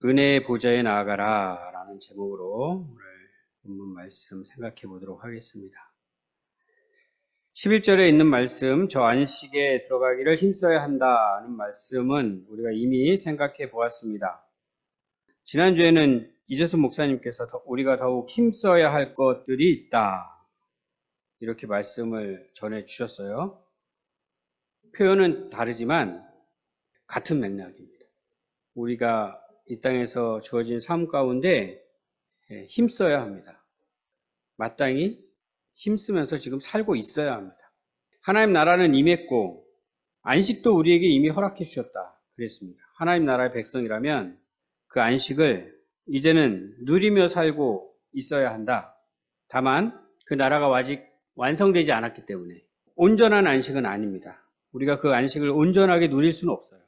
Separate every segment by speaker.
Speaker 1: 은혜의 보좌에 나아가라 라는 제목으로 오늘 본문 말씀 생각해 보도록 하겠습니다. 11절에 있는 말씀, 저 안식에 들어가기를 힘써야 한다는 말씀은 우리가 이미 생각해 보았습니다. 지난주에는 이재수 목사님께서 우리가 더욱 힘써야 할 것들이 있다, 이렇게 말씀을 전해 주셨어요. 표현은 다르지만 같은 맥락입니다. 우리가 이 땅에서 주어진 삶 가운데 힘써야 합니다. 마땅히 힘쓰면서 지금 살고 있어야 합니다. 하나님 나라는 임했고 안식도 우리에게 이미 허락해 주셨다 그랬습니다. 하나님 나라의 백성이라면 그 안식을 이제는 누리며 살고 있어야 한다. 다만 그 나라가 아직 완성되지 않았기 때문에 온전한 안식은 아닙니다. 우리가 그 안식을 온전하게 누릴 수는 없어요.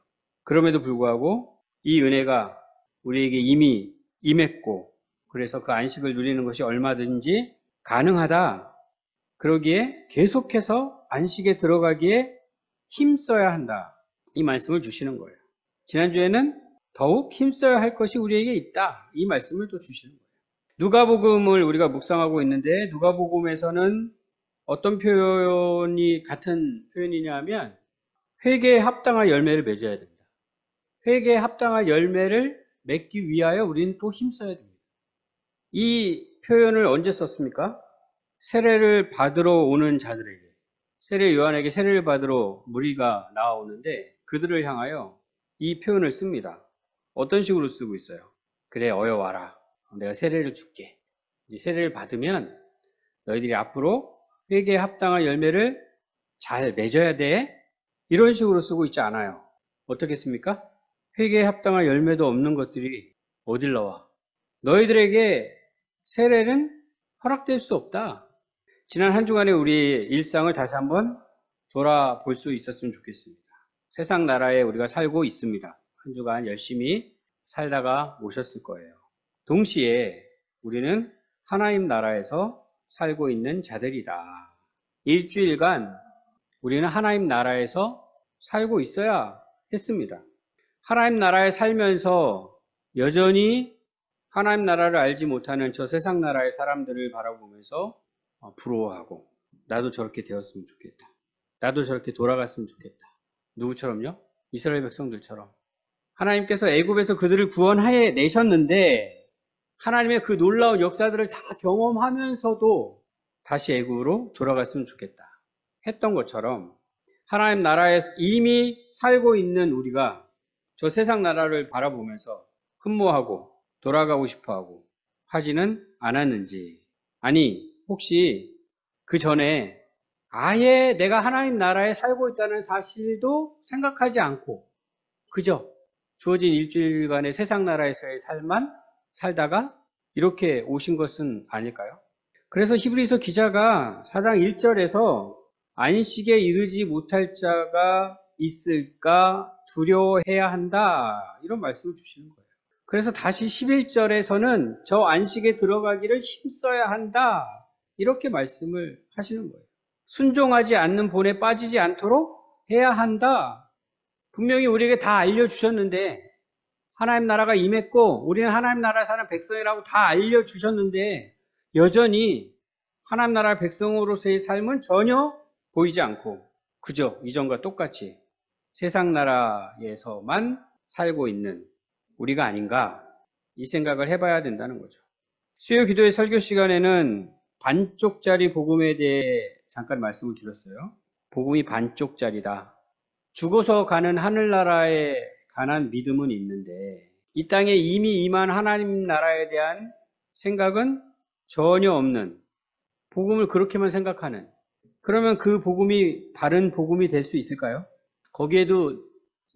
Speaker 1: 그럼에도 불구하고 이 은혜가 우리에게 이미 임했고 그래서 그 안식을 누리는 것이 얼마든지 가능하다. 그러기에 계속해서 안식에 들어가기에 힘써야 한다. 이 말씀을 주시는 거예요. 지난주에는 더욱 힘써야 할 것이 우리에게 있다. 이 말씀을 또 주시는 거예요. 누가복음을 우리가 묵상하고 있는데 누가복음에서는 어떤 표현이 같은 표현이냐 하면 회개에 합당한 열매를 맺어야 됩니다. 회개에 합당한 열매를 맺기 위하여 우리는 또 힘써야 됩니다. 이 표현을 언제 썼습니까? 세례를 받으러 오는 자들에게, 세례 요한에게 세례를 받으러 무리가 나오는데 그들을 향하여 이 표현을 씁니다. 어떤 식으로 쓰고 있어요? 그래, 어여와라. 내가 세례를 줄게. 이 세례를 받으면 너희들이 앞으로 회개에 합당한 열매를 잘 맺어야 돼. 이런 식으로 쓰고 있지 않아요. 어떻게 씁니까? 회개에 합당한 열매도 없는 것들이 어딜 나와? 너희들에게 세례는 허락될 수 없다. 지난 한 주간의 우리의 일상을 다시 한번 돌아볼 수 있었으면 좋겠습니다. 세상 나라에 우리가 살고 있습니다. 한 주간 열심히 살다가 오셨을 거예요. 동시에 우리는 하나님 나라에서 살고 있는 자들이다. 일주일간 우리는 하나님 나라에서 살고 있어야 했습니다. 하나님 나라에 살면서 여전히 하나님 나라를 알지 못하는 저 세상 나라의 사람들을 바라보면서 부러워하고 나도 저렇게 되었으면 좋겠다. 나도 저렇게 돌아갔으면 좋겠다. 누구처럼요? 이스라엘 백성들처럼. 하나님께서 애굽에서 그들을 구원하여 내셨는데 하나님의 그 놀라운 역사들을 다 경험하면서도 다시 애굽으로 돌아갔으면 좋겠다 했던 것처럼 하나님 나라에 이미 살고 있는 우리가 저 세상 나라를 바라보면서 흠모하고 돌아가고 싶어하고 하지는 않았는지, 아니 혹시 그 전에 아예 내가 하나님 나라에 살고 있다는 사실도 생각하지 않고 그저 주어진 일주일간의 세상 나라에서의 삶만 살다가 이렇게 오신 것은 아닐까요? 그래서 히브리서 기자가 4장 1절에서 안식에 이르지 못할 자가 있을까 두려워해야 한다, 이런 말씀을 주시는 거예요. 그래서 다시 11절에서는 저 안식에 들어가기를 힘써야 한다, 이렇게 말씀을 하시는 거예요. 순종하지 않는 본에 빠지지 않도록 해야 한다. 분명히 우리에게 다 알려주셨는데, 하나님 나라가 임했고 우리는 하나님 나라에 사는 백성이라고 다 알려주셨는데 여전히 하나님 나라의 백성으로서의 삶은 전혀 보이지 않고 그저 이전과 똑같이 세상 나라에서만 살고 있는 우리가 아닌가, 이 생각을 해봐야 된다는 거죠. 수요 기도의 설교 시간에는 반쪽짜리 복음에 대해 잠깐 말씀을 드렸어요. 복음이 반쪽짜리다. 죽어서 가는 하늘나라에 관한 믿음은 있는데 이 땅에 이미 임한 하나님 나라에 대한 생각은 전혀 없는, 복음을 그렇게만 생각하는, 그러면 그 복음이 바른 복음이 될 수 있을까요? 거기에도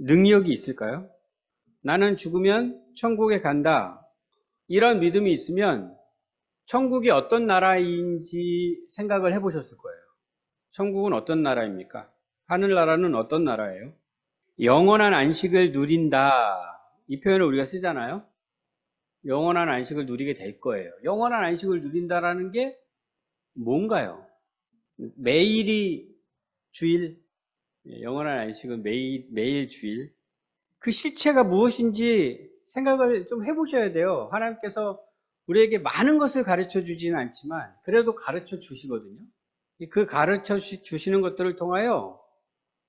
Speaker 1: 능력이 있을까요? 나는 죽으면 천국에 간다, 이런 믿음이 있으면 천국이 어떤 나라인지 생각을 해보셨을 거예요. 천국은 어떤 나라입니까? 하늘나라는 어떤 나라예요? 영원한 안식을 누린다, 이 표현을 우리가 쓰잖아요. 영원한 안식을 누리게 될 거예요. 영원한 안식을 누린다라는 게 뭔가요? 매일이 주일, 영원한 안식은 매일 주일. 그 실체가 무엇인지 생각을 좀 해보셔야 돼요. 하나님께서 우리에게 많은 것을 가르쳐 주지는 않지만 그래도 가르쳐 주시거든요. 그 가르쳐 주시는 것들을 통하여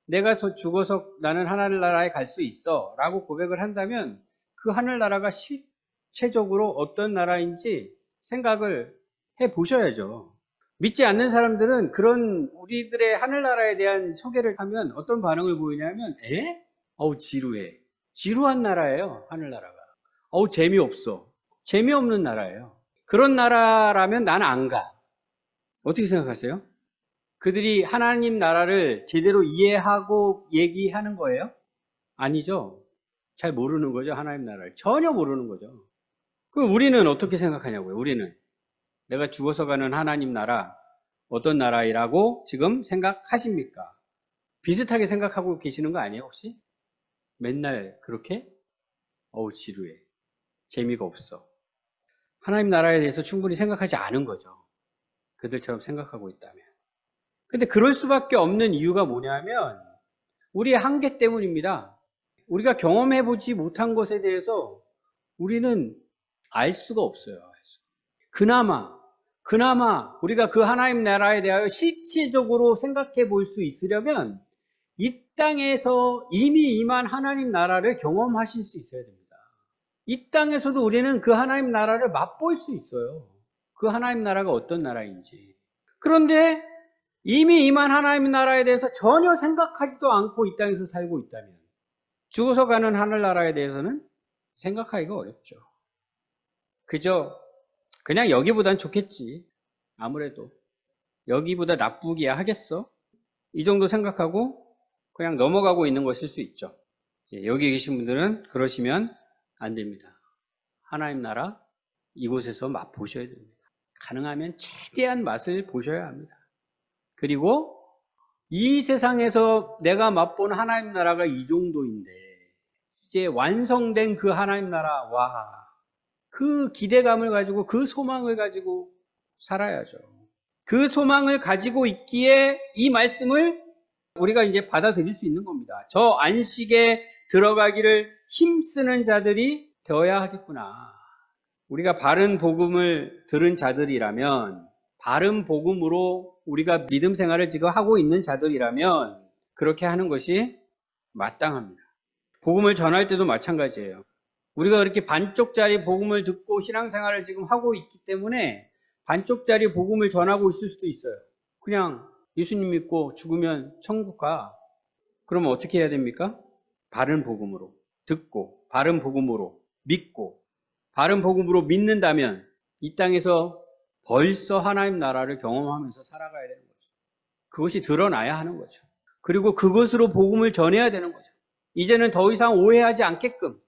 Speaker 1: 내가 죽어서 나는 하늘나라에 갈 수 있어 라고 고백을 한다면 그 하늘나라가 실체적으로 어떤 나라인지 생각을 해 보셔야죠. 믿지 않는 사람들은 그런 우리들의 하늘나라에 대한 소개를 하면 어떤 반응을 보이냐면 어우 지루해. 지루한 나라예요. 하늘나라가. 어우 재미없어. 재미없는 나라예요. 그런 나라라면 난 안 가. 어떻게 생각하세요? 그들이 하나님 나라를 제대로 이해하고 얘기하는 거예요? 아니죠. 잘 모르는 거죠. 하나님 나라를. 전혀 모르는 거죠. 그럼 우리는 어떻게 생각하냐고요. 우리는. 내가 죽어서 가는 하나님 나라 어떤 나라이라고 지금 생각하십니까? 비슷하게 생각하고 계시는 거 아니에요 혹시? 맨날 그렇게? 어우 지루해. 재미가 없어. 하나님 나라에 대해서 충분히 생각하지 않은 거죠. 그들처럼 생각하고 있다면. 근데 그럴 수밖에 없는 이유가 뭐냐면 우리의 한계 때문입니다. 우리가 경험해보지 못한 것에 대해서 우리는 알 수가 없어요. 그나마 우리가 그 하나님 나라에 대하여 실질적으로 생각해 볼 수 있으려면 이 땅에서 이미 임한 하나님 나라를 경험하실 수 있어야 됩니다. 이 땅에서도 우리는 그 하나님 나라를 맛볼 수 있어요. 그 하나님 나라가 어떤 나라인지. 그런데 이미 임한 하나님 나라에 대해서 전혀 생각하지도 않고 이 땅에서 살고 있다면 죽어서 가는 하늘나라에 대해서는 생각하기가 어렵죠. 그냥 여기보단 좋겠지. 아무래도 여기보다 나쁘기야 하겠어. 이 정도 생각하고 그냥 넘어가고 있는 것일 수 있죠. 여기 계신 분들은 그러시면 안 됩니다. 하나님 나라 이곳에서 맛보셔야 됩니다. 가능하면 최대한 맛을 보셔야 합니다. 그리고 이 세상에서 내가 맛본 하나님 나라가 이 정도인데 이제 완성된 그 하나님 나라, 와, 그 기대감을 가지고 그 소망을 가지고 살아야죠. 그 소망을 가지고 있기에 이 말씀을 우리가 이제 받아들일 수 있는 겁니다. 저 안식에 들어가기를 힘쓰는 자들이 되어야 하겠구나. 우리가 바른 복음을 들은 자들이라면, 바른 복음으로 우리가 믿음 생활을 지금 하고 있는 자들이라면 그렇게 하는 것이 마땅합니다. 복음을 전할 때도 마찬가지예요. 우리가 그렇게 반쪽짜리 복음을 듣고 신앙생활을 지금 하고 있기 때문에 반쪽짜리 복음을 전하고 있을 수도 있어요. 그냥 예수님 믿고 죽으면 천국 가. 그러면 어떻게 해야 됩니까? 바른 복음으로 듣고 바른 복음으로 믿고 바른 복음으로 믿는다면 이 땅에서 벌써 하나님 나라를 경험하면서 살아가야 되는 거죠. 그것이 드러나야 하는 거죠. 그리고 그것으로 복음을 전해야 되는 거죠. 이제는 더 이상 오해하지 않게끔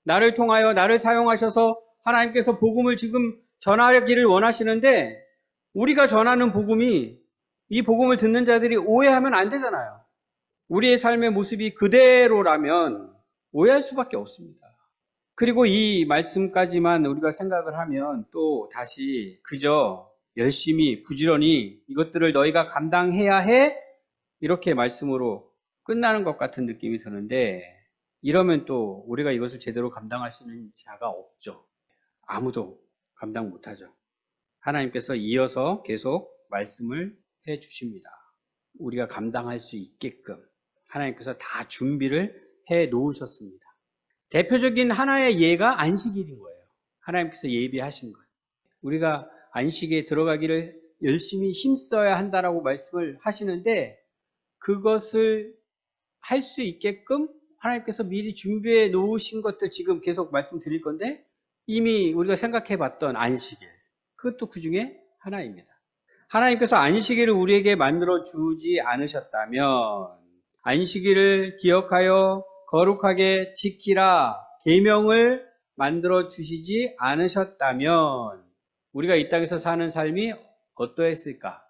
Speaker 1: 나를 통하여 나를 사용하셔서 하나님께서 복음을 지금 전하기를 원하시는데 우리가 전하는 복음이 이 복음을 듣는 자들이 오해하면 안 되잖아요. 우리의 삶의 모습이 그대로라면 오해할 수밖에 없습니다. 그리고 이 말씀까지만 우리가 생각을 하면 또 다시 그저 열심히 부지런히 이것들을 너희가 감당해야 해 이렇게 말씀으로 끝나는 것 같은 느낌이 드는데 이러면 또 우리가 이것을 제대로 감당할 수 있는 자가 없죠. 아무도 감당 못하죠. 하나님께서 이어서 계속 말씀을 해 주십니다. 우리가 감당할 수 있게끔 하나님께서 다 준비를 해 놓으셨습니다. 대표적인 하나의 예가 안식일인 거예요. 하나님께서 예비하신 거예요. 우리가 안식에 들어가기를 열심히 힘써야 한다라고 말씀을 하시는데 그것을 할 수 있게끔 하나님께서 미리 준비해 놓으신 것들 지금 계속 말씀드릴 건데 이미 우리가 생각해 봤던 안식일 그것도 그 중에 하나입니다. 하나님께서 안식일을 우리에게 만들어 주지 않으셨다면 안식일을 기억하여 거룩하게 지키라 계명을 만들어 주시지 않으셨다면 우리가 이 땅에서 사는 삶이 어떠했을까?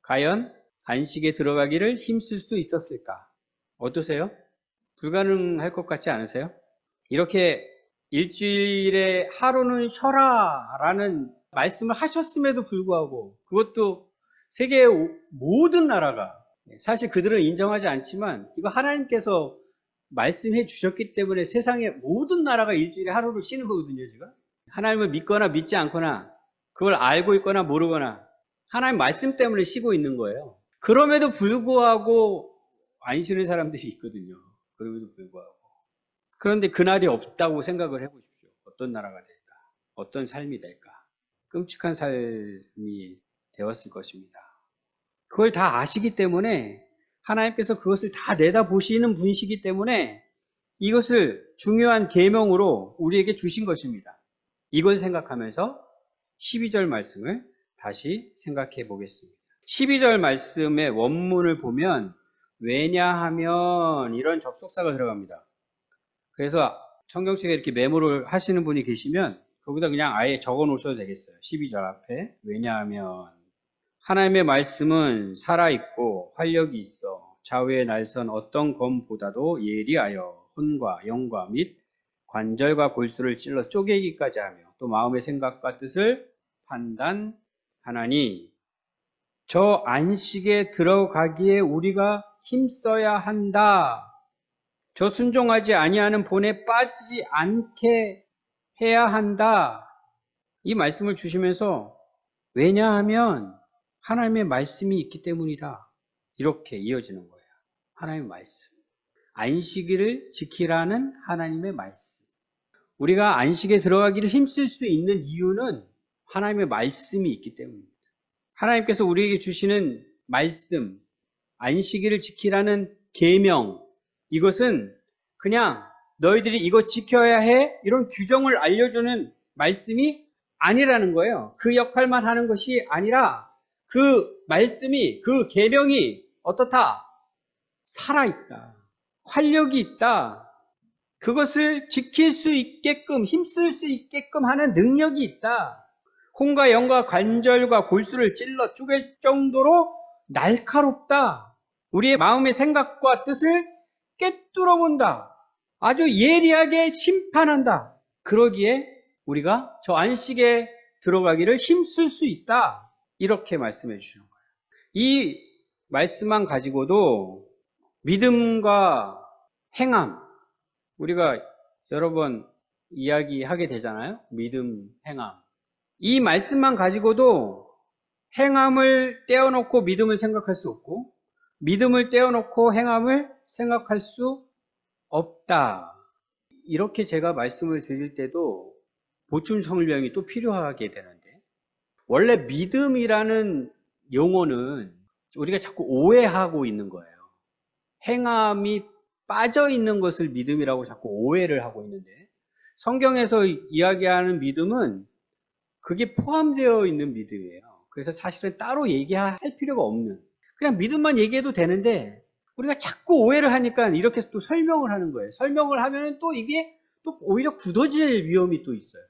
Speaker 1: 과연 안식에 들어가기를 힘쓸 수 있었을까? 어떠세요? 불가능할 것 같지 않으세요? 이렇게 일주일에 하루는 쉬어라 라는 말씀을 하셨음에도 불구하고 그것도 세계의 모든 나라가 사실 그들은 인정하지 않지만 이거 하나님께서 말씀해 주셨기 때문에 세상의 모든 나라가 일주일에 하루를 쉬는 거거든요, 지금. 하나님을 믿거나 믿지 않거나 그걸 알고 있거나 모르거나 하나님 말씀 때문에 쉬고 있는 거예요. 그럼에도 불구하고 안 쉬는 사람들이 있거든요. 그럼에도 불구하고. 그런데 그날이 없다고 생각을 해보십시오. 어떤 나라가 될까? 어떤 삶이 될까? 끔찍한 삶이 되었을 것입니다. 그걸 다 아시기 때문에 하나님께서 그것을 다 내다보시는 분이시기 때문에 이것을 중요한 계명으로 우리에게 주신 것입니다. 이걸 생각하면서 12절 말씀을 다시 생각해 보겠습니다. 12절 말씀의 원문을 보면 왜냐하면 이런 접속사가 들어갑니다. 그래서 성경책에 이렇게 메모를 하시는 분이 계시면 거기다 그냥 아예 적어 놓으셔도 되겠어요. 12절 앞에 왜냐하면 하나님의 말씀은 살아있고 활력이 있어 좌우에 날선 어떤 검보다도 예리하여 혼과 영과 및 관절과 골수를 찔러 쪼개기까지 하며 또 마음의 생각과 뜻을 판단하나니 저 안식에 들어가기에 우리가 힘써야 한다. 저 순종하지 아니하는 본에 빠지지 않게 해야 한다. 이 말씀을 주시면서 왜냐하면 하나님의 말씀이 있기 때문이다. 이렇게 이어지는 거예요. 하나님의 말씀. 안식일을 지키라는 하나님의 말씀. 우리가 안식에 들어가기를 힘쓸 수 있는 이유는 하나님의 말씀이 있기 때문입니다. 하나님께서 우리에게 주시는 말씀, 안식일을 지키라는 계명, 이것은 그냥 너희들이 이거 지켜야 해 이런 규정을 알려주는 말씀이 아니라는 거예요. 그 역할만 하는 것이 아니라 그 말씀이, 그 계명이 어떻다? 살아있다. 활력이 있다. 그것을 지킬 수 있게끔, 힘쓸 수 있게끔 하는 능력이 있다. 혼과 영과 관절과 골수를 찔러 쪼갤 정도로 날카롭다. 우리의 마음의 생각과 뜻을 꿰뚫어 본다. 아주 예리하게 심판한다. 그러기에 우리가 저 안식에 들어가기를 힘쓸 수 있다. 이렇게 말씀해 주시는 거예요. 이 말씀만 가지고도 믿음과 행함, 우리가 여러 번 이야기하게 되잖아요. 믿음, 행함. 이 말씀만 가지고도 행함을 떼어놓고 믿음을 생각할 수 없고 믿음을 떼어놓고 행함을 생각할 수 없다. 이렇게 제가 말씀을 드릴 때도 보충 설명이 또 필요하게 되는데 원래 믿음이라는 용어는 우리가 자꾸 오해하고 있는 거예요. 행함이 빠져 있는 것을 믿음이라고 자꾸 오해를 하고 있는데 성경에서 이야기하는 믿음은 그게 포함되어 있는 믿음이에요. 그래서 사실은 따로 얘기할 필요가 없는 그냥 믿음만 얘기해도 되는데 우리가 자꾸 오해를 하니까 이렇게 또 설명을 하는 거예요. 설명을 하면 또 이게 또 오히려 굳어질 위험이 또 있어요.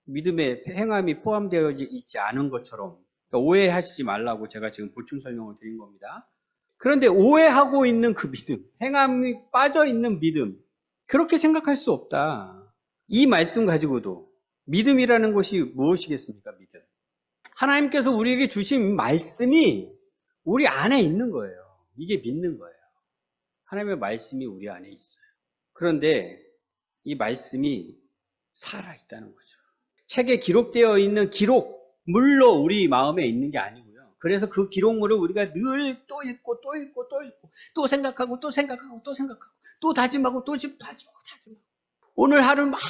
Speaker 1: 믿음의 행함이 포함되어 있지 않은 것처럼 그러니까 오해하시지 말라고 제가 지금 보충 설명을 드린 겁니다. 그런데 오해하고 있는 그 믿음, 행함이 빠져 있는 믿음, 그렇게 생각할 수 없다. 이 말씀 가지고도 믿음이라는 것이 무엇이겠습니까? 믿음. 하나님께서 우리에게 주신 말씀이 우리 안에 있는 거예요. 이게 믿는 거예요. 하나님의 말씀이 우리 안에 있어요. 그런데 이 말씀이 살아있다는 거죠. 책에 기록되어 있는 기록물로 우리 마음에 있는 게 아니고요. 그래서 그 기록물을 우리가 늘 또 읽고 또 읽고 또 읽고 또 생각하고 또 생각하고 또 생각하고 또 다짐하고 또 다짐하고 오늘 하루 막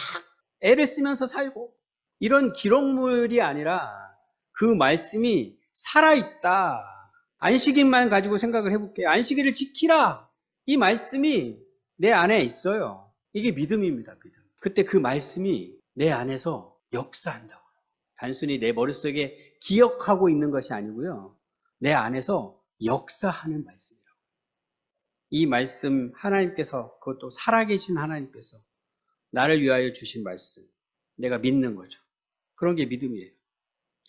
Speaker 1: 애를 쓰면서 살고 이런 기록물이 아니라 그 말씀이 살아있다. 안식일만 가지고 생각을 해볼게요. 안식일을 지키라. 이 말씀이 내 안에 있어요. 이게 믿음입니다. 믿음. 그때 그 말씀이 내 안에서 역사한다고요. 단순히 내 머릿속에 기억하고 있는 것이 아니고요. 내 안에서 역사하는 말씀이라고. 이 말씀 하나님께서 그것도 살아계신 하나님께서 나를 위하여 주신 말씀 내가 믿는 거죠. 그런 게 믿음이에요.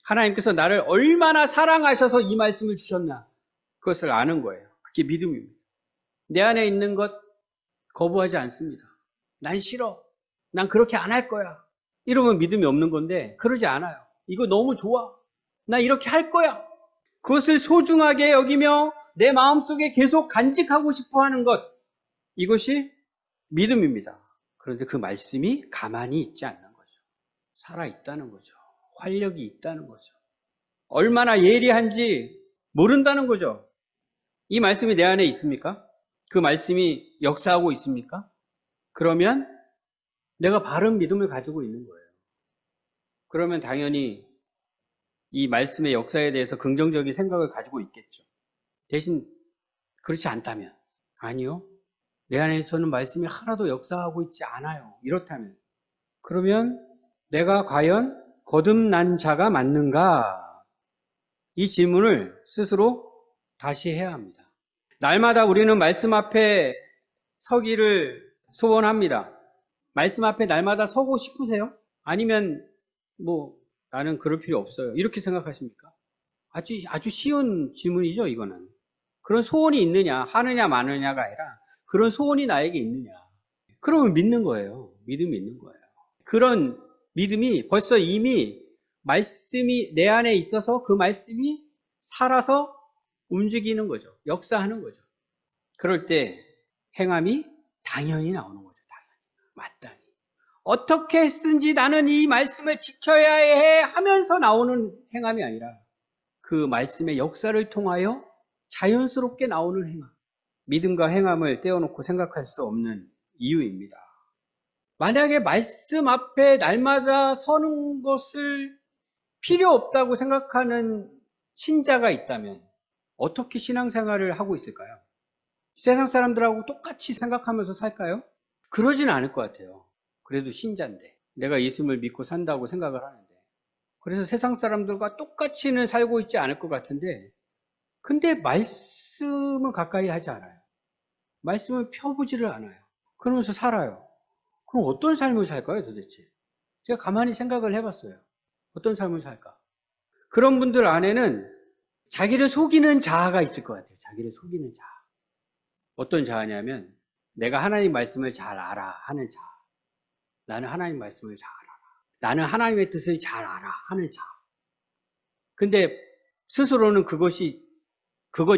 Speaker 1: 하나님께서 나를 얼마나 사랑하셔서 이 말씀을 주셨나 그것을 아는 거예요. 그게 믿음입니다. 내 안에 있는 것 거부하지 않습니다. 난 싫어. 난 그렇게 안 할 거야. 이러면 믿음이 없는 건데 그러지 않아요. 이거 너무 좋아. 나 이렇게 할 거야. 그것을 소중하게 여기며 내 마음속에 계속 간직하고 싶어 하는 것. 이것이 믿음입니다. 그런데 그 말씀이 가만히 있지 않는 거죠. 살아있다는 거죠. 활력이 있다는 거죠. 얼마나 예리한지 모른다는 거죠. 이 말씀이 내 안에 있습니까? 그 말씀이 역사하고 있습니까? 그러면 내가 바른 믿음을 가지고 있는 거예요. 그러면 당연히 이 말씀의 역사에 대해서 긍정적인 생각을 가지고 있겠죠. 대신 그렇지 않다면, 아니요, 내 안에서는 말씀이 하나도 역사하고 있지 않아요. 이렇다면, 그러면 내가 과연 거듭난 자가 맞는가? 이 질문을 스스로 다시 해야 합니다. 날마다 우리는 말씀 앞에 서기를 소원합니다. 말씀 앞에 날마다 서고 싶으세요? 아니면 나는 그럴 필요 없어요, 이렇게 생각하십니까? 아주 쉬운 질문이죠, 이거는. 그런 소원이 있느냐, 하느냐 마느냐가 아니라 그런 소원이 나에게 있느냐. 그러면 믿는 거예요. 믿음이 있는 거예요. 그런 믿음이 벌써 이미 말씀이 내 안에 있어서 그 말씀이 살아서 움직이는 거죠. 역사하는 거죠. 그럴 때 행함이 당연히 나오는 거죠. 당연히. 마땅히. 어떻게 했든지 나는 이 말씀을 지켜야 해 하면서 나오는 행함이 아니라 그 말씀의 역사를 통하여 자연스럽게 나오는 행함. 믿음과 행함을 떼어놓고 생각할 수 없는 이유입니다. 만약에 말씀 앞에 날마다 서는 것을 필요 없다고 생각하는 신자가 있다면 어떻게 신앙생활을 하고 있을까요? 세상 사람들하고 똑같이 생각하면서 살까요? 그러진 않을 것 같아요. 그래도 신자인데, 내가 예수님을 믿고 산다고 생각을 하는데, 그래서 세상 사람들과 똑같이는 살고 있지 않을 것 같은데, 근데 말씀은 가까이 하지 않아요. 말씀을 펴보지를 않아요. 그러면서 살아요. 그럼 어떤 삶을 살까요, 도대체? 제가 가만히 생각을 해봤어요. 어떤 삶을 살까? 그런 분들 안에는 자기를 속이는 자아가 있을 것 같아요. 자기를 속이는 자아. 어떤 자아냐면 내가 하나님 말씀을 잘 알아 하는 자아. 나는 하나님 말씀을 잘 알아. 나는 하나님의 뜻을 잘 알아 하는 자아. 근데 스스로는 그것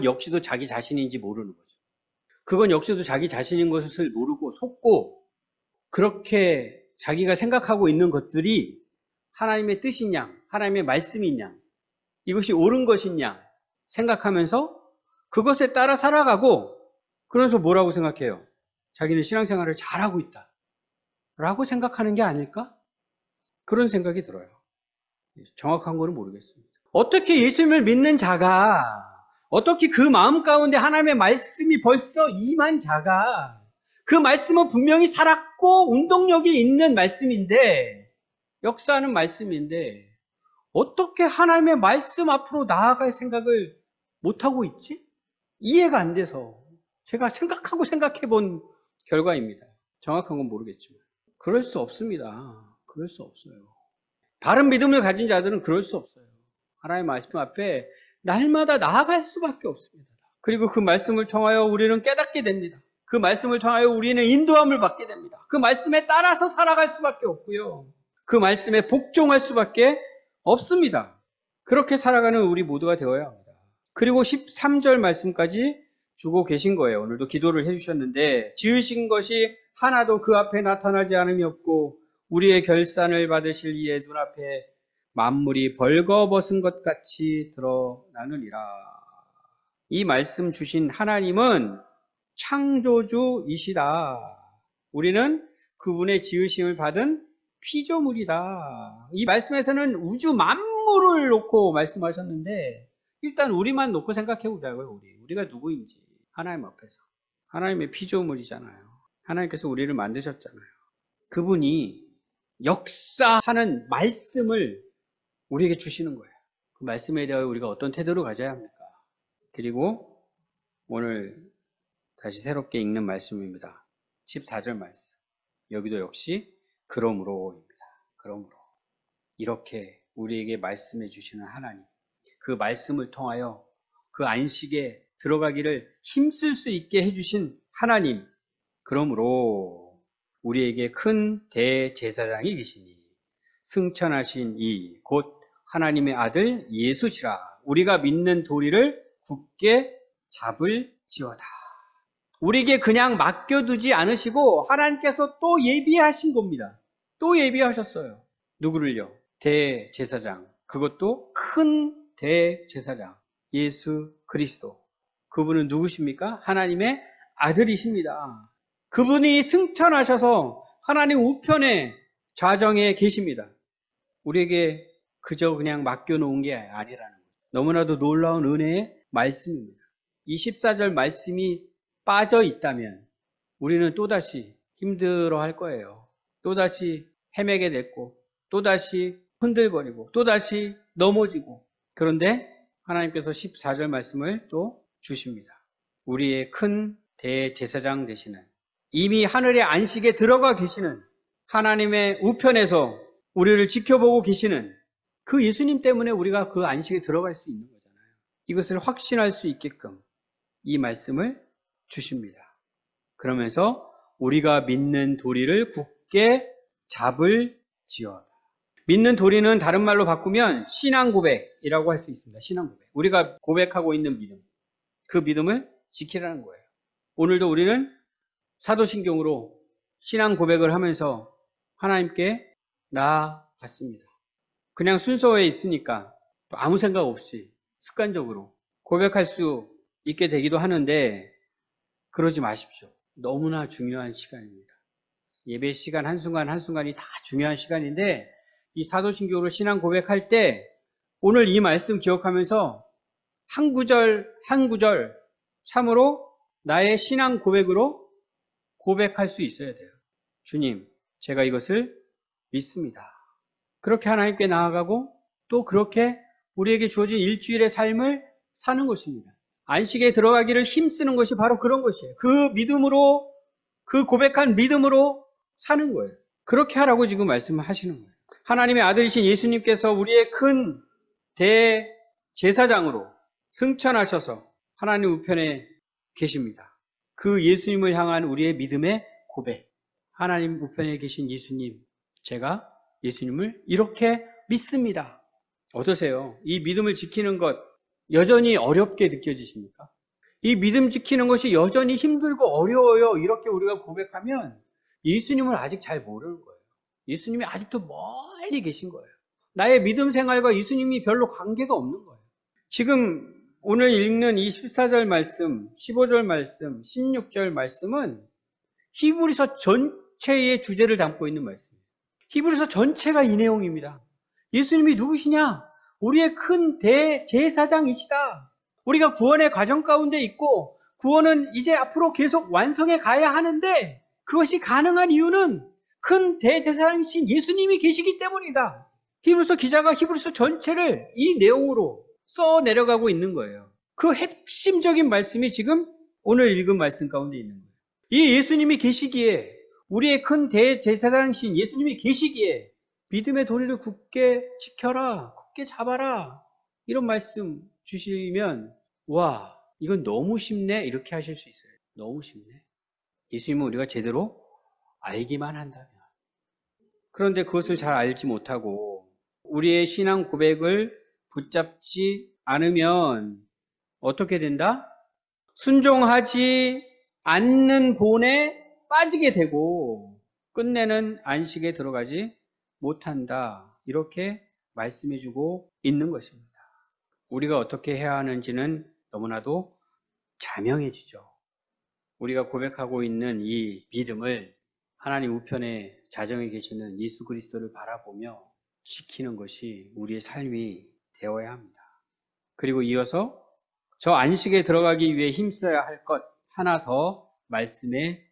Speaker 1: 역시도 자기 자신인지 모르는 거죠. 그건 역시도 자기 자신인 것을 모르고 속고 그렇게 자기가 생각하고 있는 것들이 하나님의 뜻이냐, 하나님의 말씀이냐, 이것이 옳은 것이냐 생각하면서 그것에 따라 살아가고, 그러면서 뭐라고 생각해요? 자기는 신앙생활을 잘하고 있다 라고 생각하는 게 아닐까? 그런 생각이 들어요. 정확한 거는 모르겠습니다. 어떻게 예수님을 믿는 자가, 어떻게 그 마음 가운데 하나님의 말씀이 벌써 임한 자가, 그 말씀은 분명히 살았고 운동력이 있는 말씀인데, 역사하는 말씀인데 어떻게 하나님의 말씀 앞으로 나아갈 생각을 못하고 있지? 이해가 안 돼서 제가 생각해 본 결과입니다. 정확한 건 모르겠지만 그럴 수 없습니다. 그럴 수 없어요. 바른 믿음을 가진 자들은 그럴 수 없어요. 하나님의 말씀 앞에 날마다 나아갈 수밖에 없습니다. 그리고 그 말씀을 통하여 우리는 깨닫게 됩니다. 그 말씀을 통하여 우리는 인도함을 받게 됩니다. 그 말씀에 따라서 살아갈 수밖에 없고요. 그 말씀에 복종할 수밖에 없습니다. 그렇게 살아가는 우리 모두가 되어야 합니다. 그리고 13절 말씀까지 주고 계신 거예요. 오늘도 기도를 해주셨는데, 지으신 것이 하나도 그 앞에 나타나지 않음이 없고 우리의 결산을 받으실 이의 눈앞에 만물이 벌거벗은 것 같이 드러나느니라. 이 말씀 주신 하나님은 창조주이시다. 우리는 그분의 지으심을 받은 피조물이다. 이 말씀에서는 우주 만물을 놓고 말씀하셨는데, 일단 우리만 놓고 생각해 보자고요. 우리가 누구인지. 하나님 앞에서. 하나님의 피조물이잖아요. 하나님께서 우리를 만드셨잖아요. 그분이 역사하는 말씀을 우리에게 주시는 거예요. 그 말씀에 대하여 우리가 어떤 태도를 가져야 합니까? 그리고 오늘 다시 새롭게 읽는 말씀입니다. 14절 말씀. 여기도 역시 그러므로입니다. 그러므로. 이렇게 우리에게 말씀해 주시는 하나님, 그 말씀을 통하여 그 안식에 들어가기를 힘쓸 수 있게 해주신 하나님, 그러므로 우리에게 큰 대제사장이 계시니 승천하신 이 곧 하나님의 아들 예수시라. 우리가 믿는 도리를 굳게 잡을지어다. 우리에게 그냥 맡겨두지 않으시고 하나님께서 또 예비하신 겁니다. 또 예비하셨어요. 누구를요? 대제사장. 그것도 큰 대제사장. 예수 그리스도. 그분은 누구십니까? 하나님의 아들이십니다. 그분이 승천하셔서 하나님 우편에 좌정에 계십니다. 우리에게 그저 그냥 맡겨놓은 게 아니라는 거죠. 너무나도 놀라운 은혜의 말씀입니다. 이 14절 말씀이 빠져 있다면 우리는 또다시 힘들어 할 거예요. 또다시 헤매게 됐고, 또다시 흔들거리고, 또다시 넘어지고. 그런데 하나님께서 14절 말씀을 또 주십니다. 우리의 큰 대제사장 되시는, 이미 하늘의 안식에 들어가 계시는, 하나님의 우편에서 우리를 지켜보고 계시는 그 예수님 때문에 우리가 그 안식에 들어갈 수 있는 거잖아요. 이것을 확신할 수 있게끔 이 말씀을 주십니다. 그러면서 우리가 믿는 도리를 굳게 잡을지어다. 믿는 도리는 다른 말로 바꾸면 신앙 고백이라고 할 수 있습니다. 신앙 고백. 우리가 고백하고 있는 믿음. 그 믿음을 지키라는 거예요. 오늘도 우리는 사도신경으로 신앙 고백을 하면서 하나님께 나아갔습니다. 그냥 순서에 있으니까 또 아무 생각 없이 습관적으로 고백할 수 있게 되기도 하는데 그러지 마십시오. 너무나 중요한 시간입니다. 예배 시간 한순간 한순간이 다 중요한 시간인데 이 사도신경으로 신앙 고백할 때 오늘 이 말씀 기억하면서 한 구절 한 구절 참으로 나의 신앙 고백으로 고백할 수 있어야 돼요. 주님, 제가 이것을 믿습니다. 그렇게 하나님께 나아가고 또 그렇게 우리에게 주어진 일주일의 삶을 사는 것입니다. 안식에 들어가기를 힘쓰는 것이 바로 그런 것이에요. 그 믿음으로, 그 고백한 믿음으로 사는 거예요. 그렇게 하라고 지금 말씀하시는 거예요. 하나님의 아들이신 예수님께서 우리의 큰 대제사장으로 승천하셔서 하나님 우편에 계십니다. 그 예수님을 향한 우리의 믿음의 고백. 하나님 우편에 계신 예수님, 제가 예수님을 이렇게 믿습니다. 어떠세요? 이 믿음을 지키는 것 여전히 어렵게 느껴지십니까? 이 믿음 지키는 것이 여전히 힘들고 어려워요. 이렇게 우리가 고백하면 예수님을 아직 잘 모르는 거예요. 예수님이 아직도 멀리 계신 거예요. 나의 믿음 생활과 예수님이 별로 관계가 없는 거예요. 지금 오늘 읽는 이 14절 말씀, 15절 말씀, 16절 말씀은 히브리서 전체의 주제를 담고 있는 말씀이에요. 히브리서 전체가 이 내용입니다. 예수님이 누구시냐? 우리의 큰 대제사장이시다. 우리가 구원의 과정 가운데 있고 구원은 이제 앞으로 계속 완성해 가야 하는데 그것이 가능한 이유는 큰 대제사장이신 예수님이 계시기 때문이다. 히브리서 기자가 히브리서 전체를 이 내용으로 써 내려가고 있는 거예요. 그 핵심적인 말씀이 지금 오늘 읽은 말씀 가운데 있는 거예요. 이 예수님이 계시기에, 우리의 큰 대제사장이신 예수님이 계시기에 믿음의 도리를 굳게 지켜라, 굳게 잡아라, 이런 말씀 주시면 와, 이건 너무 쉽네, 이렇게 하실 수 있어요. 너무 쉽네. 예수님은 우리가 제대로 알기만 한다면. 그런데 그것을 잘 알지 못하고 우리의 신앙 고백을 붙잡지 않으면 어떻게 된다? 순종하지 않는 본에 빠지게 되고 끝내는 안식에 들어가지 못한다. 이렇게 말씀해주고 있는 것입니다. 우리가 어떻게 해야 하는지는 너무나도 자명해지죠. 우리가 고백하고 있는 이 믿음을 하나님 우편에 자정에 계시는 예수 그리스도를 바라보며 지키는 것이 우리의 삶이 되어야 합니다. 그리고 이어서 저 안식에 들어가기 위해 힘써야 할 것 하나 더 말씀해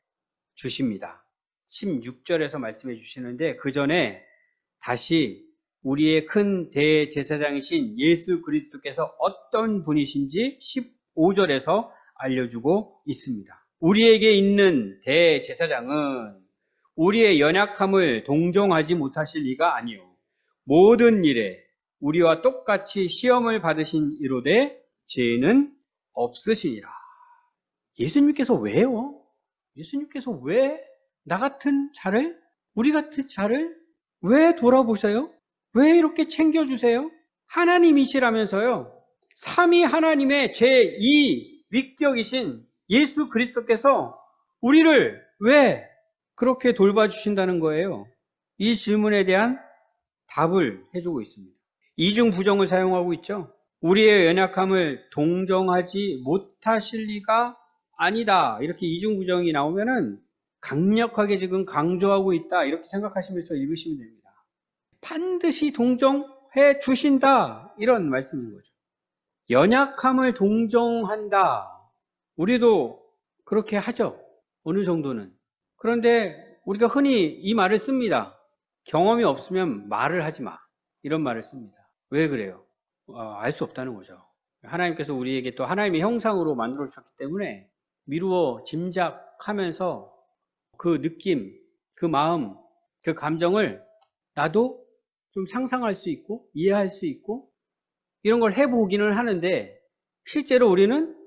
Speaker 1: 주십니다. 16절에서 말씀해 주시는데 그 전에 다시 우리의 큰 대제사장이신 예수 그리스도께서 어떤 분이신지 15절에서 알려주고 있습니다. 우리에게 있는 대제사장은 우리의 연약함을 동정하지 못하실 리가 아니요 모든 일에 우리와 똑같이 시험을 받으신 이로되 죄는 없으시니라. 예수님께서 왜요? 예수님께서 왜 나 같은 자를, 우리 같은 자를 왜 돌아보세요? 왜 이렇게 챙겨주세요? 하나님이시라면서요. 삼위 하나님의 제2 위격이신 예수 그리스도께서 우리를 왜 그렇게 돌봐주신다는 거예요? 이 질문에 대한 답을 해주고 있습니다. 이중 부정을 사용하고 있죠. 우리의 연약함을 동정하지 못하실 리가 아니다. 이렇게 이중 부정이 나오면은 강력하게 지금 강조하고 있다. 이렇게 생각하시면서 읽으시면 됩니다. 반드시 동정해 주신다. 이런 말씀인 거죠. 연약함을 동정한다. 우리도 그렇게 하죠. 어느 정도는. 그런데 우리가 흔히 이 말을 씁니다. 경험이 없으면 말을 하지 마. 이런 말을 씁니다. 왜 그래요? 알 수 없다는 거죠. 하나님께서 우리에게 또 하나님의 형상으로 만들어 주셨기 때문에 미루어 짐작하면서 그 느낌, 그 마음, 그 감정을 나도 좀 상상할 수 있고 이해할 수 있고 이런 걸 해보기는 하는데 실제로 우리는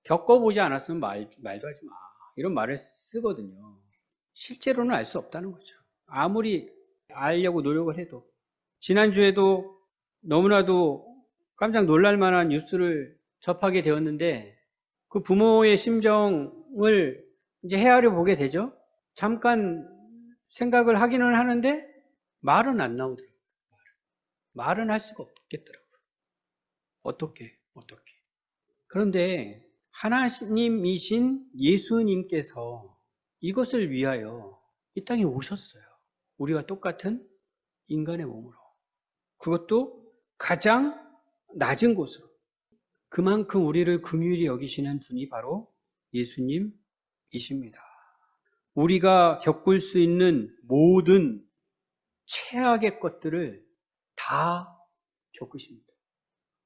Speaker 1: 겪어보지 않았으면 말도 하지 마. 이런 말을 쓰거든요. 실제로는 알 수 없다는 거죠. 아무리 알려고 노력을 해도. 지난주에도 너무나도 깜짝 놀랄 만한 뉴스를 접하게 되었는데 그 부모의 심정을 이제 헤아려 보게 되죠. 잠깐 생각을 하기는 하는데 말은 안 나오더라고요. 말은 할 수가 없겠더라고요. 어떻게. 그런데 하나님이신 예수님께서 이것을 위하여 이 땅에 오셨어요. 우리와 똑같은 인간의 몸으로. 그것도 가장 낮은 곳으로. 그만큼 우리를 긍휼히 여기시는 분이 바로 예수님이십니다. 우리가 겪을 수 있는 모든 최악의 것들을 다 겪으십니다.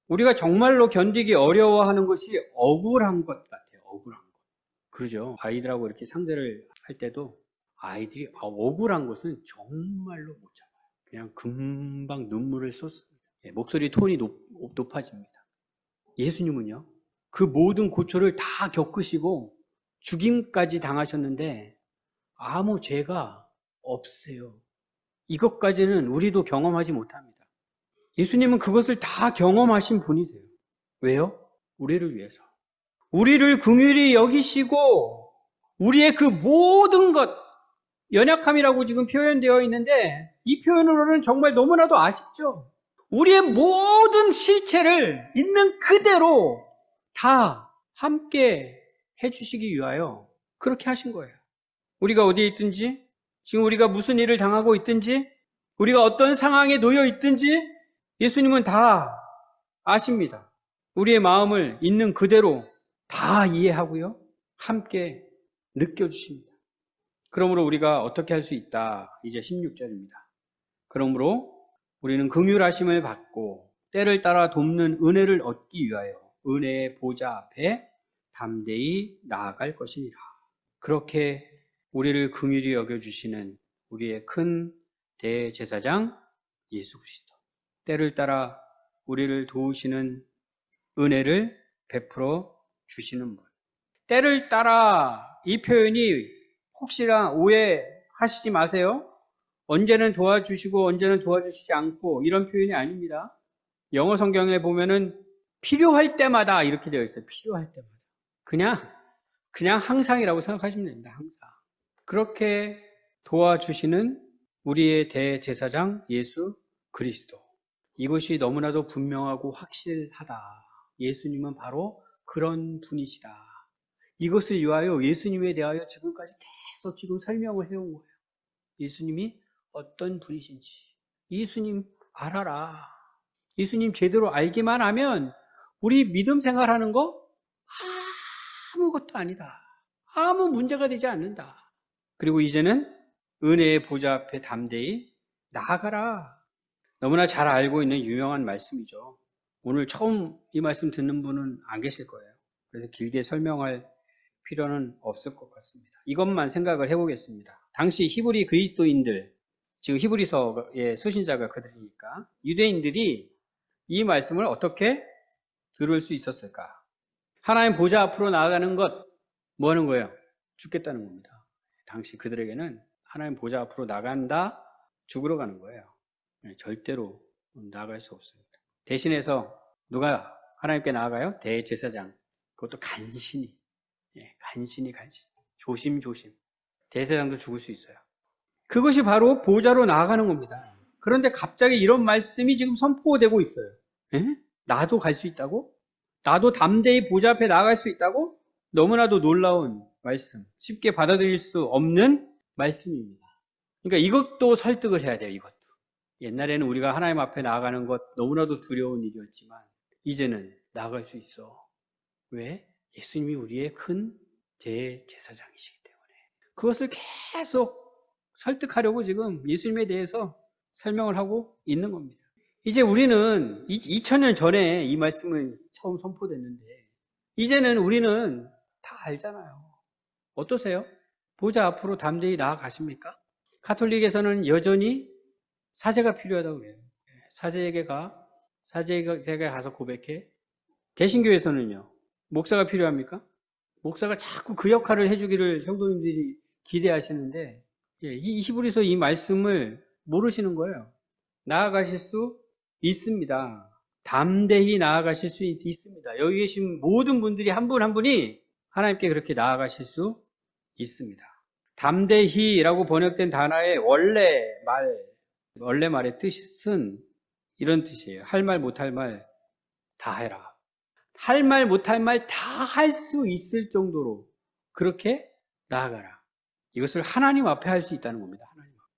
Speaker 1: 우리가 정말로 견디기 어려워하는 것이 억울한 것 같아요. 억울한 것. 그러죠. 아이들하고 이렇게 상대를 할 때도 아이들이 억울한 것은 정말로 못 참아요. 그냥 금방 눈물을 쏟습니다. 목소리 톤이 높아집니다. 예수님은요, 그 모든 고초를 다 겪으시고 죽임까지 당하셨는데 아무 죄가 없어요. 이것까지는 우리도 경험하지 못합니다. 예수님은 그것을 다 경험하신 분이세요. 왜요? 우리를 위해서. 우리를 긍휼히 여기시고 우리의 그 모든 것, 연약함이라고 지금 표현되어 있는데 이 표현으로는 정말 너무나도 아쉽죠. 우리의 모든 실체를 있는 그대로 다 함께 해주시기 위하여 그렇게 하신 거예요. 우리가 어디에 있든지, 지금 우리가 무슨 일을 당하고 있든지, 우리가 어떤 상황에 놓여 있든지 예수님은 다 아십니다. 우리의 마음을 있는 그대로 다 이해하고요. 함께 느껴주십니다. 그러므로 우리가 어떻게 할 수 있다. 이제 16절입니다. 그러므로 우리는 긍휼하심을 받고 때를 따라 돕는 은혜를 얻기 위하여 은혜의 보좌 앞에 담대히 나아갈 것이니라. 그렇게 우리를 긍휼히 여겨주시는 우리의 큰 대제사장 예수 그리스도. 때를 따라 우리를 도우시는 은혜를 베풀어 주시는 분. 때를 따라 이 표현이 혹시나 오해하시지 마세요. 언제는 도와주시고 언제는 도와주시지 않고 이런 표현이 아닙니다. 영어 성경에 보면은 필요할 때마다 이렇게 되어 있어요. 필요할 때마다. 그냥 항상이라고 생각하시면 됩니다. 항상. 그렇게 도와주시는 우리의 대제사장 예수 그리스도. 이것이 너무나도 분명하고 확실하다. 예수님은 바로 그런 분이시다. 이것을 위하여 예수님에 대하여 지금까지 계속 지금 설명을 해온 거예요. 예수님이 어떤 분이신지. 예수님 알아라. 예수님 제대로 알기만 하면 우리 믿음 생활하는 거 아무것도 아니다. 아무 문제가 되지 않는다. 그리고 이제는 은혜의 보좌 앞에 담대히 나아가라. 너무나 잘 알고 있는 유명한 말씀이죠. 오늘 처음 이 말씀 듣는 분은 안 계실 거예요. 그래서 길게 설명할 필요는 없을 것 같습니다. 이것만 생각을 해보겠습니다. 당시 히브리 그리스도인들, 지금 히브리서의 수신자가 그들이니까 유대인들이 이 말씀을 어떻게 들을 수 있었을까? 하나님 보좌 앞으로 나아가는 것, 뭐 하는 거예요? 죽겠다는 겁니다. 당시 그들에게는 하나님 보좌 앞으로 나간다, 죽으러 가는 거예요. 절대로 나아갈 수 없습니다. 대신해서 누가 하나님께 나아가요? 대제사장. 그것도 간신히. 간신히. 조심조심. 대제사장도 죽을 수 있어요. 그것이 바로 보좌로 나아가는 겁니다. 그런데 갑자기 이런 말씀이 지금 선포되고 있어요. 나도 갈 수 있다고? 나도 담대히 보좌 앞에 나아갈 수 있다고? 너무나도 놀라운 말씀. 쉽게 받아들일 수 없는 말씀입니다. 그러니까 이것도 설득을 해야 돼요. 이것도. 옛날에는 우리가 하나님 앞에 나아가는 것 너무나도 두려운 일이었지만 이제는 나아갈 수 있어. 왜? 예수님이 우리의 큰 대제사장이시기 때문에. 그것을 계속 설득하려고 지금 예수님에 대해서 설명을 하고 있는 겁니다. 이제 우리는 2000년 전에 이 말씀을 처음 선포됐는데 이제는 우리는 다 알잖아요. 어떠세요? 보좌 앞으로 담대히 나아가십니까? 가톨릭에서는 여전히 사제가 필요하다고 그래요. 사제에게 가서 고백해. 개신교에서는요. 목사가 필요합니까? 목사가 자꾸 그 역할을 해주기를 성도님들이 기대하시는데 이 히브리서 이 말씀을 모르시는 거예요. 나아가실 수 있습니다. 담대히 나아가실 수 있습니다. 여기 계신 모든 분들이 한 분 한 분이 하나님께 그렇게 나아가실 수 있습니다. 담대히라고 번역된 단어의 원래 말의 뜻은 이런 뜻이에요. 할 말 못할 말 다 해라. 할 말 못할 말 다 할 수 있을 정도로 그렇게 나아가라. 이것을 하나님 앞에 할 수 있다는 겁니다.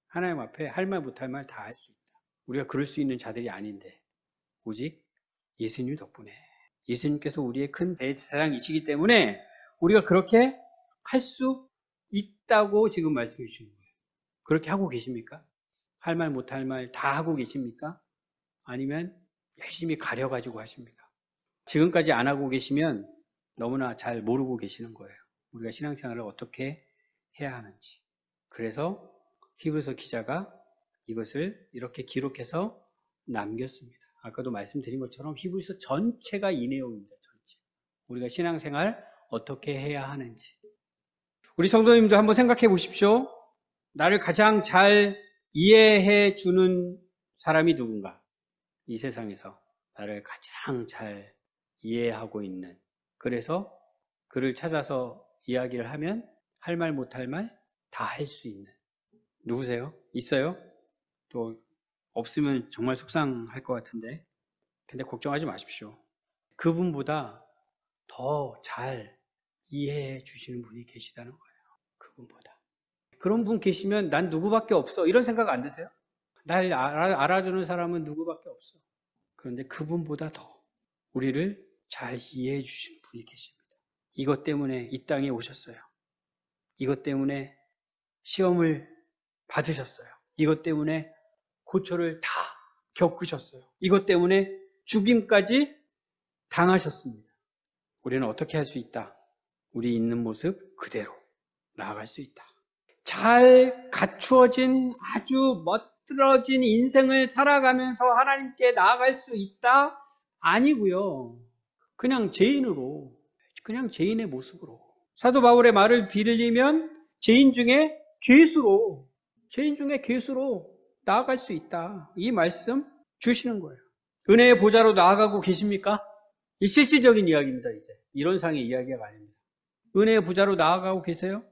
Speaker 1: 하나님 앞에 할 말 못할 말 다 할 수 있다. 우리가 그럴 수 있는 자들이 아닌데 오직 예수님 덕분에 예수님께서 우리의 큰 대제사장이시기 때문에 우리가 그렇게 할 수 있다고 지금 말씀해 주시는 거예요. 그렇게 하고 계십니까? 할 말 못할 말 다 하고 계십니까? 아니면 열심히 가려가지고 하십니까? 지금까지 안 하고 계시면 너무나 잘 모르고 계시는 거예요. 우리가 신앙생활을 어떻게 해야 하는지. 그래서 히브리서 기자가 이것을 이렇게 기록해서 남겼습니다. 아까도 말씀드린 것처럼 히브리서 전체가 이 내용입니다. 전체. 우리가 신앙생활 어떻게 해야 하는지. 우리 성도님도 한번 생각해 보십시오. 나를 가장 잘 이해해 주는 사람이 누군가? 이 세상에서 나를 가장 잘 이해하고 있는. 그래서 그를 찾아서 이야기를 하면 할 말 못할 말 다 할 수 있는. 누구세요? 있어요? 또 없으면 정말 속상할 것 같은데. 근데 걱정하지 마십시오. 그분보다 더 잘 이해해 주시는 분이 계시다는 거예요. 그분보다. 그런 분 계시면 난 누구밖에 없어. 이런 생각 안 드세요? 날 알아주는 사람은 누구밖에 없어. 그런데 그분보다 더 우리를 잘 이해해 주시는 분이 계십니다. 이것 때문에 이 땅에 오셨어요. 이것 때문에 시험을 받으셨어요. 이것 때문에 고초를 다 겪으셨어요. 이것 때문에 죽임까지 당하셨습니다. 우리는 어떻게 할 수 있다? 우리 있는 모습 그대로 나아갈 수 있다. 잘 갖추어진 아주 멋들어진 인생을 살아가면서 하나님께 나아갈 수 있다? 아니고요. 그냥 죄인으로, 그냥 죄인의 모습으로. 사도 바울의 말을 빌리면 죄인 중에 괴수로 나아갈 수 있다. 이 말씀 주시는 거예요. 은혜의 보좌로 나아가고 계십니까? 이 실질적인 이야기입니다. 이제 이런 상의 이야기가 아닙니다. 은혜의 보좌로 나아가고 계세요?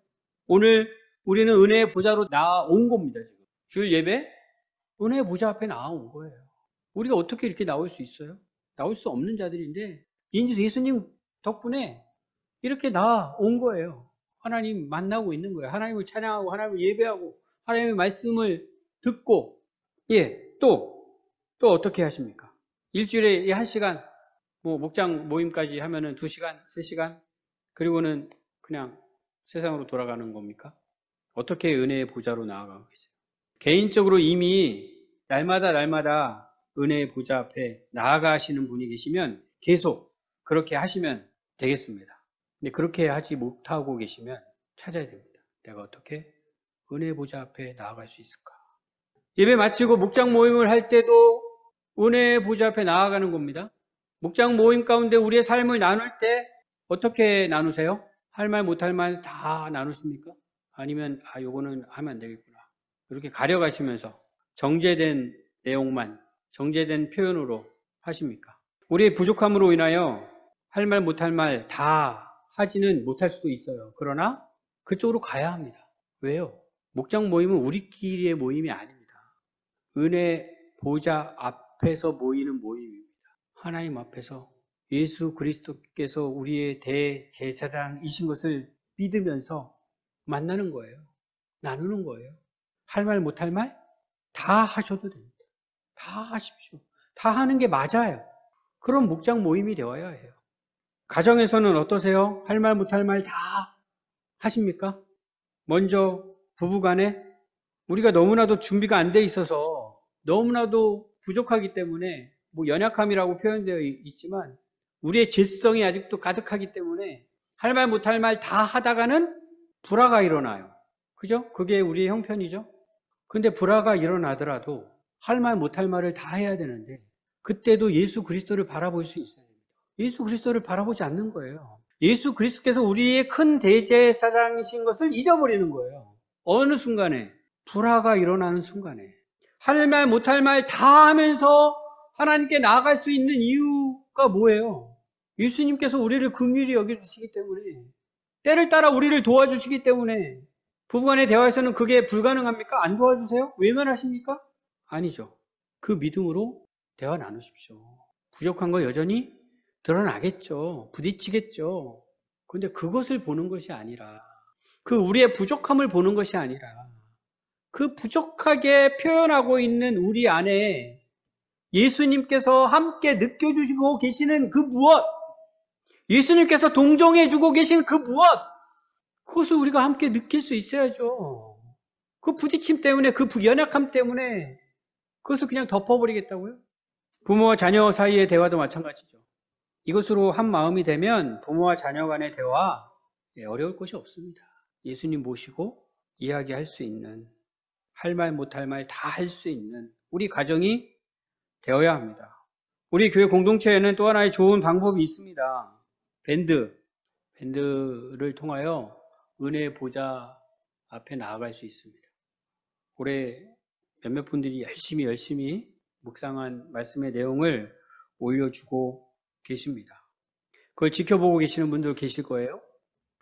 Speaker 1: 오늘 우리는 은혜의 보좌로 나온 겁니다. 지금 주일 예배 은혜의 보좌 앞에 나온 거예요. 우리가 어떻게 이렇게 나올 수 있어요? 나올 수 없는 자들인데 이제 예수님 덕분에 이렇게 나온 거예요. 하나님 만나고 있는 거예요. 하나님을 찬양하고 하나님을 예배하고 하나님의 말씀을 듣고 또 어떻게 하십니까? 일주일에 1시간 목장 모임까지 하면은 2시간, 3시간 그리고는 그냥 세상으로 돌아가는 겁니까? 어떻게 은혜의 보좌로 나아가고 계세요? 개인적으로 이미 날마다 은혜의 보좌 앞에 나아가시는 분이 계시면 계속 그렇게 하시면 되겠습니다. 근데 그렇게 하지 못하고 계시면 찾아야 됩니다. 내가 어떻게 은혜의 보좌 앞에 나아갈 수 있을까? 예배 마치고 목장 모임을 할 때도 은혜의 보좌 앞에 나아가는 겁니다. 목장 모임 가운데 우리의 삶을 나눌 때 어떻게 나누세요? 할 말 못할 말 다 나누십니까? 아니면 요거는 하면 안 되겠구나. 이렇게 가려가시면서 정제된 내용만 정제된 표현으로 하십니까? 우리의 부족함으로 인하여 할 말 못할 말 다 하지는 못할 수도 있어요. 그러나 그쪽으로 가야 합니다. 왜요? 목장 모임은 우리끼리의 모임이 아닙니다. 은혜 보좌 앞에서 모이는 모임입니다. 하나님 앞에서 예수 그리스도께서 우리의 대제사장이신 것을 믿으면서 만나는 거예요. 나누는 거예요. 할 말 못할 말 다 하셔도 됩니다. 다 하십시오. 다 하는 게 맞아요. 그런 목장 모임이 되어야 해요. 가정에서는 어떠세요? 할 말 못할 말 다 하십니까? 먼저 부부간에 우리가 너무나도 준비가 안 돼 있어서 너무나도 부족하기 때문에 뭐 연약함이라고 표현되어 있지만 우리의 죄성이 아직도 가득하기 때문에 할 말 못할 말 다 하다가는 불화가 일어나요. 그죠? 그게 우리의 형편이죠. 근데 불화가 일어나더라도 할 말 못할 말을 다 해야 되는데 그때도 예수 그리스도를 바라볼 수 있어야 됩니다. 예수 그리스도를 바라보지 않는 거예요. 예수 그리스도께서 우리의 큰 대제사장이신 것을 잊어버리는 거예요. 어느 순간에 불화가 일어나는 순간에 할 말 못할 말 다 하면서 하나님께 나아갈 수 있는 이유가 뭐예요? 예수님께서 우리를 긍휼히 여겨주시기 때문에 때를 따라 우리를 도와주시기 때문에 부부간의 대화에서는 그게 불가능합니까? 안 도와주세요? 외면하십니까? 아니죠. 그 믿음으로 대화 나누십시오. 부족한 거 여전히 드러나겠죠. 부딪히겠죠. 그런데 그것을 보는 것이 아니라 그 우리의 부족함을 보는 것이 아니라 그 부족하게 표현하고 있는 우리 안에 예수님께서 함께 느껴주시고 계시는 그 무엇, 예수님께서 동정해주고 계신 그 무엇, 그것을 우리가 함께 느낄 수 있어야죠. 그 부딪힘 때문에, 그 연약함 때문에 그것을 그냥 덮어버리겠다고요? 부모와 자녀 사이의 대화도 마찬가지죠. 이것으로 한 마음이 되면 부모와 자녀 간의 대화 어려울 것이 없습니다. 예수님 모시고 이야기할 수 있는, 할 말 못할 말 다 할 수 있는 우리 가정이 되어야 합니다. 우리 교회 공동체에는 또 하나의 좋은 방법이 있습니다. 밴드를 통하여 은혜의 보좌 앞에 나아갈 수 있습니다. 올해 몇몇 분들이 열심히 묵상한 말씀의 내용을 올려주고 계십니다. 그걸 지켜보고 계시는 분들 계실 거예요.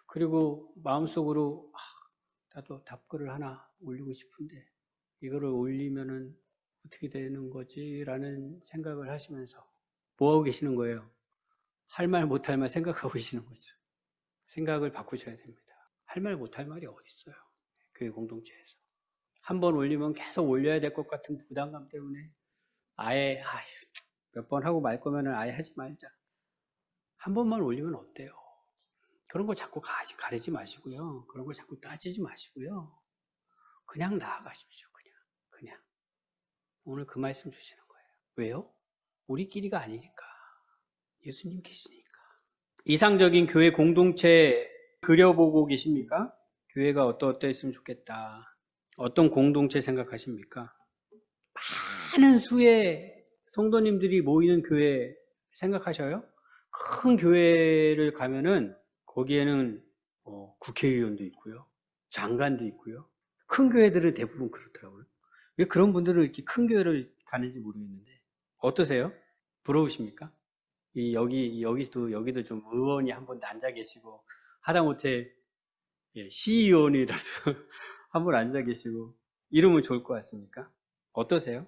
Speaker 1: 그리고 마음속으로 나도 답글을 하나 올리고 싶은데 이거를 올리면은 어떻게 되는 거지? 라는 생각을 하시면서 뭐하고 계시는 거예요? 할 말 못할 말 생각하고 계시는 거죠. 생각을 바꾸셔야 됩니다. 할 말 못할 말이 어디 있어요? 교회 공동체에서. 한 번 올리면 계속 올려야 될 것 같은 부담감 때문에 아예 몇 번 하고 말 거면은 아예 하지 말자. 한 번만 올리면 어때요? 그런 거 자꾸 가리지 마시고요. 그런 거 자꾸 따지지 마시고요. 그냥 나아가십시오. 그냥. 오늘 그 말씀 주시는 거예요. 왜요? 우리끼리가 아니니까. 예수님 계시니까. 이상적인 교회 공동체 그려보고 계십니까? 교회가 어떠했으면 좋겠다. 어떤 공동체 생각하십니까? 많은 수의 성도님들이 모이는 교회 생각하셔요? 큰 교회를 가면은 거기에는 국회의원도 있고요. 장관도 있고요. 큰 교회들은 대부분 그렇더라고요. 왜 그런 분들은 이렇게 큰 교회를 가는지 모르겠는데 어떠세요? 부러우십니까? 여기도 좀 의원이 한 번 앉아 계시고 하다못해 CEO원이라도 한 번 앉아 계시고 이러면 좋을 것 같습니까? 어떠세요?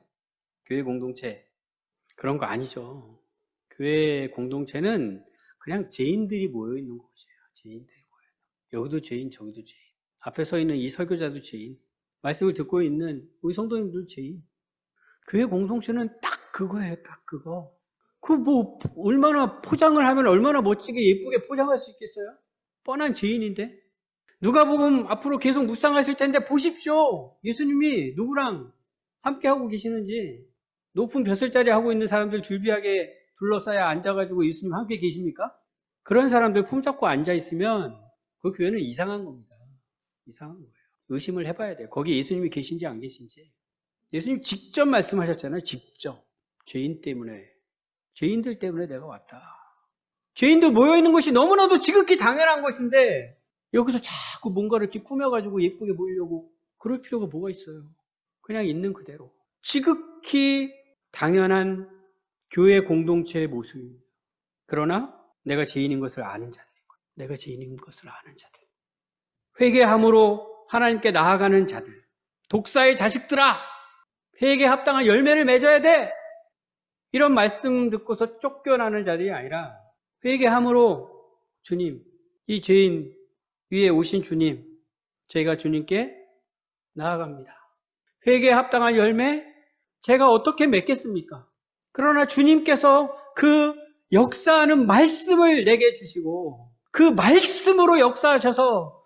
Speaker 1: 교회 공동체 그런 거 아니죠. 교회 공동체는 그냥 죄인들이 모여 있는 곳이에요. 죄인들이 모여. 여기도 죄인, 저기도 죄인. 앞에 서 있는 이 설교자도 죄인. 말씀을 듣고 있는 우리 성도님들 죄인. 교회 공동체는 딱 그거예요. 딱 그거. 얼마나 포장을 하면 얼마나 멋지게 예쁘게 포장할 수 있겠어요? 뻔한 죄인인데. 누가복음 앞으로 계속 묵상하실 텐데 보십시오. 예수님이 누구랑 함께 하고 계시는지. 높은 벼슬자리 하고 있는 사람들 줄비하게 둘러싸여 앉아가지고 예수님 함께 계십니까? 그런 사람들 품잡고 앉아있으면 그 교회는 이상한 겁니다. 이상한 거예요. 의심을 해봐야 돼요. 거기 예수님이 계신지 안 계신지. 예수님 직접 말씀하셨잖아요. 직접. 죄인들 때문에 내가 왔다. 죄인들 모여있는 것이 너무나도 지극히 당연한 것인데 여기서 자꾸 뭔가를 이렇게 꾸며가지고 예쁘게 보이려고 그럴 필요가 뭐가 있어요. 그냥 있는 그대로. 지극히 당연한 교회 공동체의 모습입니다. 그러나 내가 죄인인 것을 아는 자들인 거예요. 내가 죄인인 것을 아는 자들, 회개함으로 하나님께 나아가는 자들, 독사의 자식들아, 회개에 합당한 열매를 맺어야 돼. 이런 말씀 듣고서 쫓겨나는 자들이 아니라 회개함으로 주님, 이 죄인 위에 오신 주님, 저희가 주님께 나아갑니다. 회개에 합당한 열매 제가 어떻게 맺겠습니까? 그러나 주님께서 그 역사하는 말씀을 내게 주시고 그 말씀으로 역사하셔서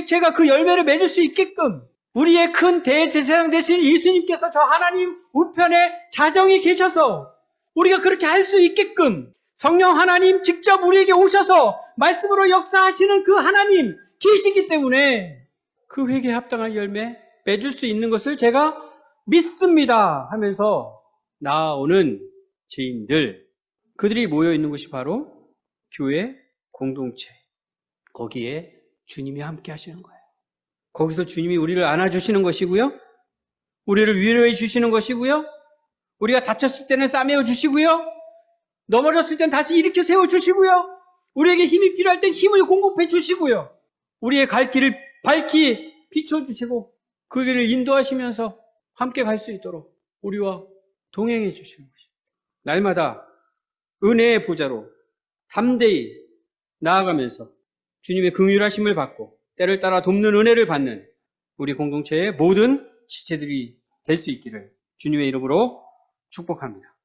Speaker 1: 제가 그 열매를 맺을 수 있게끔 우리의 큰 대제사장 되신 예수님께서 저 하나님 우편에 자정이 계셔서 우리가 그렇게 할 수 있게끔 성령 하나님 직접 우리에게 오셔서 말씀으로 역사하시는 그 하나님 계시기 때문에 그 회개에 합당한 열매 맺을 수 있는 것을 제가 믿습니다 하면서 나아오는 죄인들, 그들이 모여 있는 것이 바로 교회 공동체. 거기에 주님이 함께 하시는 거예요. 거기서 주님이 우리를 안아주시는 것이고요, 우리를 위로해 주시는 것이고요, 우리가 다쳤을 때는 싸매어 주시고요, 넘어졌을 땐 다시 일으켜 세워 주시고요, 우리에게 힘이 필요할 땐 힘을 공급해 주시고요, 우리의 갈 길을 밝히 비춰주시고 그 길을 인도하시면서 함께 갈 수 있도록 우리와 동행해 주시는 것입니다. 날마다 은혜의 보좌로 담대히 나아가면서 주님의 긍휼하심을 받고 때를 따라 돕는 은혜를 받는 우리 공동체의 모든 지체들이 될 수 있기를 주님의 이름으로 축복합니다.